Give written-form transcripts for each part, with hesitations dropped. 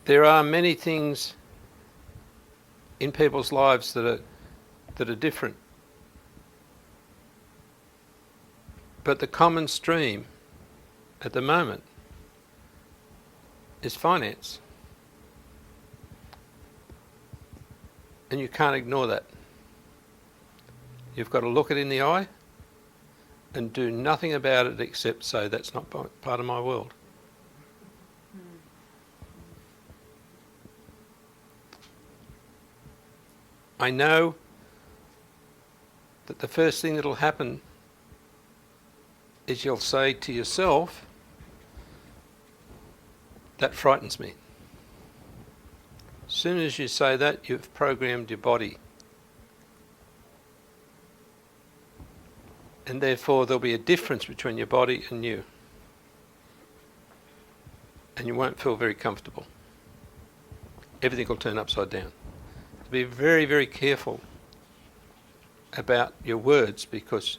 There are many things in people's lives that are different. But the common stream at the moment is finance. And you can't ignore that. You've got to look it in the eye and do nothing about it except say that's not part of my world. I know that the first thing that'll happen is you'll say to yourself, that frightens me. As soon as you say that, you've programmed your body. And therefore there'll be a difference between your body and you. And you won't feel very comfortable. Everything will turn upside down. So be very, very careful about your words, because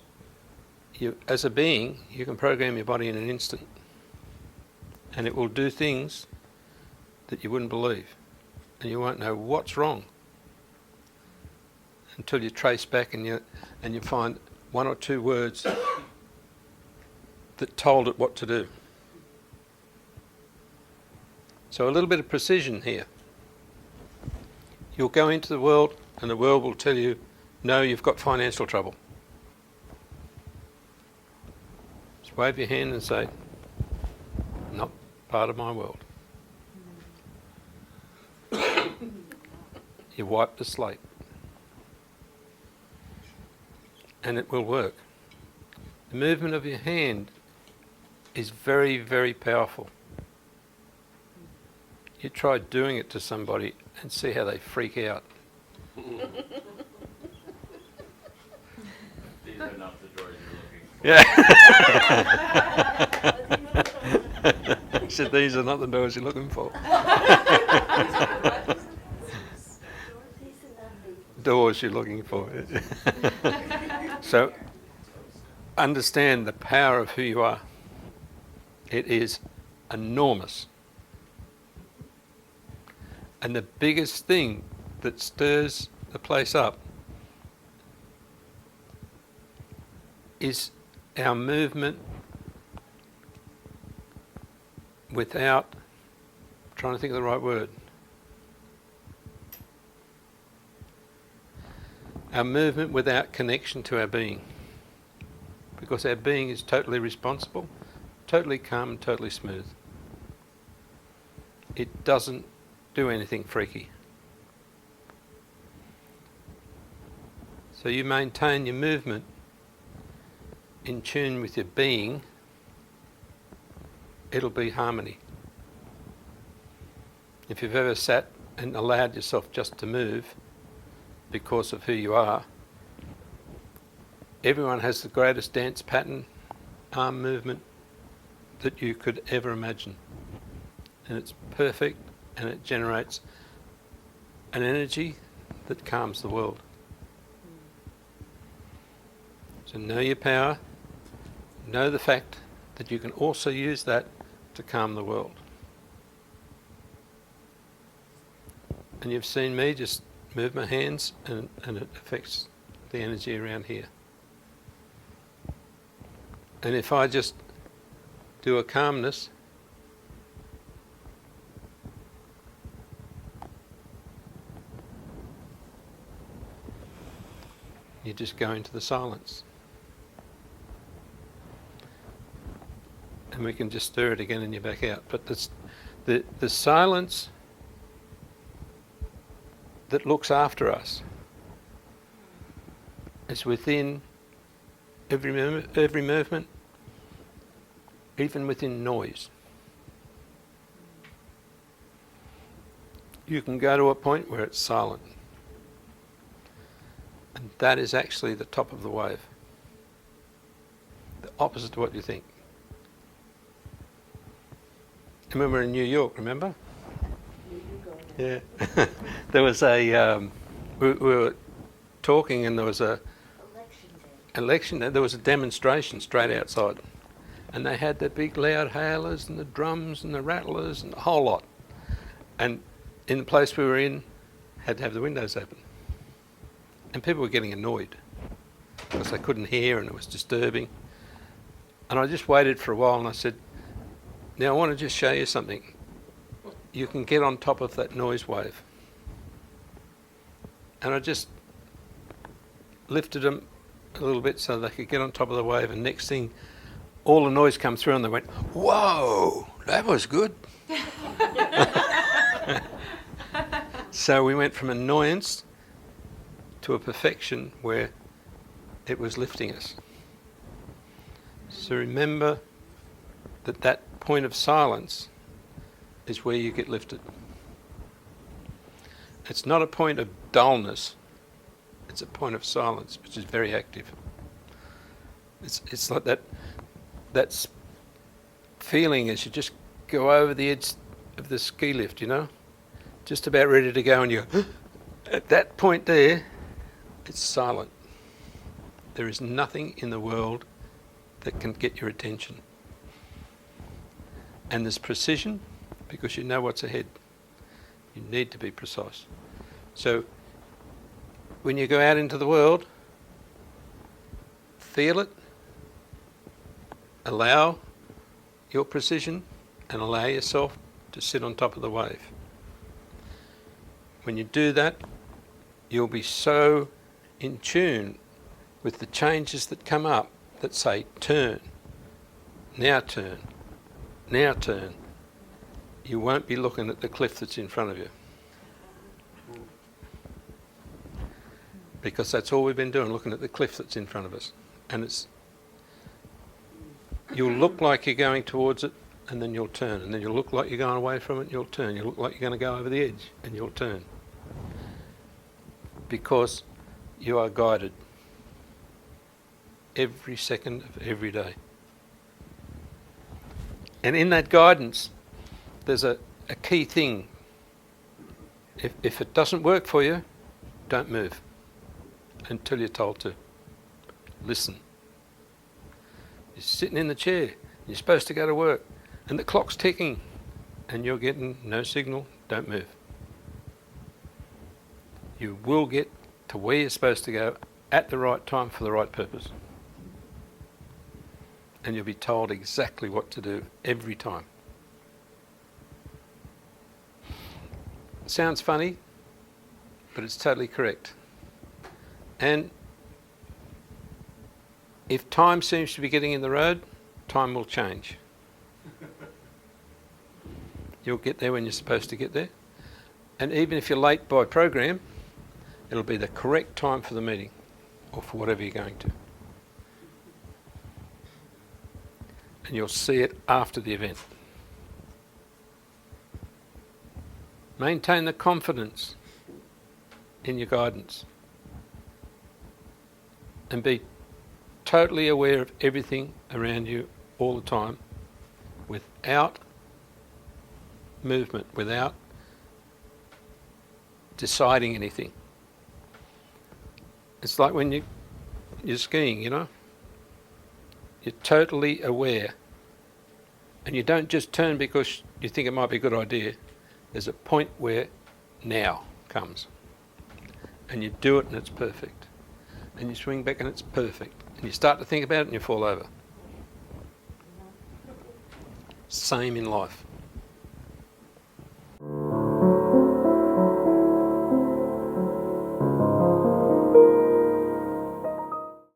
you, as a being, you can program your body in an instant. And it will do things that you wouldn't believe. And you won't know what's wrong until you trace back and you find one or two words that told it what to do. So a little bit of precision here. You'll go into the world and the world will tell you, no, you've got financial trouble. Just wave your hand and say, not part of my world. You wipe the slate. And it will work. The movement of your hand is very, very powerful. You try doing it to somebody and see how they freak out. These are not the doors you're looking for. Yeah. He said, these are not the doors you're looking for. Doors you're looking for. So, understand the power of who you are. It is enormous. And the biggest thing that stirs the place up is our movement without, I'm trying to think of the right word, our movement without connection to our being. Because our being is totally responsible, totally calm, totally smooth. It doesn't do anything freaky. So you maintain your movement in tune with your being, it'll be harmony. If you've ever sat and allowed yourself just to move because of who you are, everyone has the greatest dance pattern, arm movement that you could ever imagine. And it's perfect, and it generates an energy that calms the world. So know your power, know the fact that you can also use that to calm the world. And you've seen me just move my hands and it affects the energy around here. And if I just do a calmness, you just go into the silence. And we can just stir it again and you're back out. But the silence that looks after us is within every movement, even within noise. You can go to a point where it's silent. And that is actually the top of the wave. The opposite to what you think. And when we were in New York, remember? Yeah. There was a, we were talking and there was a election day. There was a demonstration straight outside. And they had the big loud hailers and the drums and the rattlers and the whole lot. And in the place we were in, had to have the windows open. And people were getting annoyed because they couldn't hear and it was disturbing. And I just waited for a while and I said, now I want to just show you something. You can get on top of that noise wave. And I just lifted them a little bit so they could get on top of the wave, and next thing, all the noise come through and they went, whoa, that was good. So we went from annoyance to a perfection where it was lifting us. So remember that that point of silence is where you get lifted. It's not a point of dullness, it's a point of silence, which is very active. It's like that feeling as you just go over the edge of the ski lift, you know, just about ready to go, and you at that point there, it's silent. There is nothing in the world that can get your attention. And there's precision because you know what's ahead. You need to be precise. So when you go out into the world, feel it, allow your precision, and allow yourself to sit on top of the wave. When you do that, you'll be so in tune with the changes that come up that say turn, now turn, now turn. You won't be looking at the cliff that's in front of you. Because that's all we've been doing, looking at the cliff that's in front of us. And you'll look like you're going towards it, and then you'll turn. And then you'll look like you're going away from it, and you'll turn. You'll look like you're going to go over the edge, and you'll turn. Because you are guided every second of every day. And in that guidance, there's a key thing. If it doesn't work for you, don't move until you're told to. Listen. You're sitting in the chair, you're supposed to go to work, and the clock's ticking, and you're getting no signal, don't move. You will get to where you're supposed to go at the right time for the right purpose. And you'll be told exactly what to do every time. It sounds funny, but it's totally correct. And if time seems to be getting in the road, time will change. You'll get there when you're supposed to get there. And even if you're late by program, it'll be the correct time for the meeting or for whatever you're going to. And you'll see it after the event. Maintain the confidence in your guidance. And be totally aware of everything around you all the time, without movement, without deciding anything. It's like when you're skiing, you know. You're totally aware. And you don't just turn because you think it might be a good idea. There's a point where now comes. And you do it and it's perfect. And you swing back and it's perfect. And you start to think about it and you fall over. Same in life.